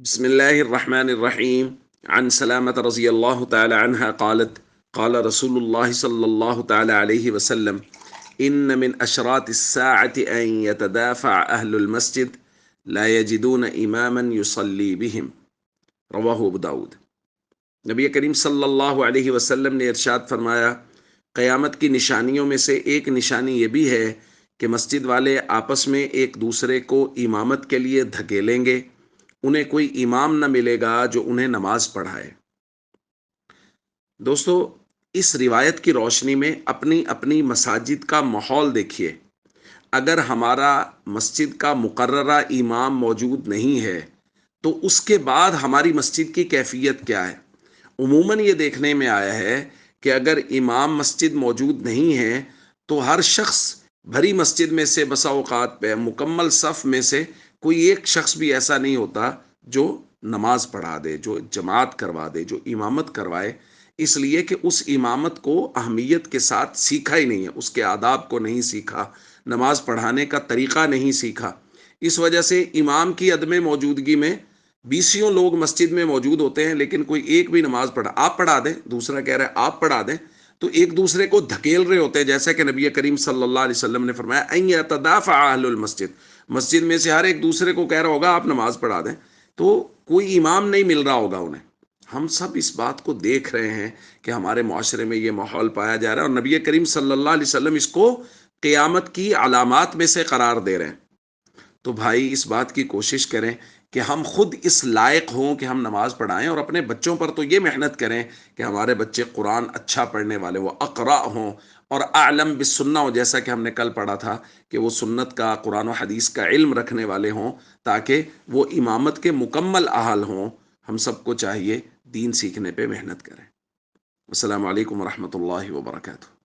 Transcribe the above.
بسم الله الرحمن الرحيم. عن سلامة رضي الله تعالى عنها قالت: قال رسول الله صلى الله تعالى عليه وسلم: إن من أشراط الساعة أن يتدافع أهل المسجد لا يجدون إماما يصلي بهم. رواہ ابو داود۔ نبی کریم صلی اللہ علیہ وسلم نے ارشاد فرمایا، قیامت کی نشانیوں میں سے ایک نشانی یہ بھی ہے کہ مسجد والے آپس میں ایک دوسرے کو امامت کے لیے دھکیلیں گے، انہیں کوئی امام نہ ملے گا جو انہیں نماز پڑھائے۔ دوستو، اس روایت کی روشنی میں اپنی اپنی مساجد کا ماحول دیکھیے۔ اگر ہمارا مسجد کا مقررہ امام موجود نہیں ہے تو اس کے بعد ہماری مسجد کی کیفیت کیا ہے؟ عموماً یہ دیکھنے میں آیا ہے کہ اگر امام مسجد موجود نہیں ہے تو ہر شخص بھری مسجد میں سے بسا اوقات پہ مکمل صف میں سے کوئی ایک شخص بھی ایسا نہیں ہوتا جو نماز پڑھا دے، جو جماعت کروا دے، جو امامت کروائے، اس لیے کہ اس امامت کو اہمیت کے ساتھ سیکھا ہی نہیں ہے، اس کے آداب کو نہیں سیکھا، نماز پڑھانے کا طریقہ نہیں سیکھا۔ اس وجہ سے امام کی عدم موجودگی میں بیسیوں لوگ مسجد میں موجود ہوتے ہیں لیکن کوئی ایک بھی نماز پڑھا، آپ پڑھا دیں، دوسرا کہہ رہا ہے آپ پڑھا دیں، تو ایک دوسرے کو دھکیل رہے ہوتے ہیں، جیسا کہ نبی کریم صلی اللہ علیہ وسلم نے فرمایا ان یتدافع اہل المسجد، مسجد میں سے ہر ایک دوسرے کو کہہ رہا ہوگا آپ نماز پڑھا دیں، تو کوئی امام نہیں مل رہا ہوگا انہیں۔ ہم سب اس بات کو دیکھ رہے ہیں کہ ہمارے معاشرے میں یہ ماحول پایا جا رہا ہے، اور نبی کریم صلی اللہ علیہ وسلم اس کو قیامت کی علامات میں سے قرار دے رہے ہیں۔ تو بھائی اس بات کی کوشش کریں کہ ہم خود اس لائق ہوں کہ ہم نماز پڑھائیں، اور اپنے بچوں پر تو یہ محنت کریں کہ ہمارے بچے قرآن اچھا پڑھنے والے، وہ اقرا ہوں اور اعلم بالسنہ ہوں، جیسا کہ ہم نے کل پڑھا تھا کہ وہ سنت کا، قرآن و حدیث کا علم رکھنے والے ہوں، تاکہ وہ امامت کے مکمل اہل ہوں۔ ہم سب کو چاہیے دین سیکھنے پہ محنت کریں۔ السلام علیکم ورحمۃ اللہ وبرکاتہ۔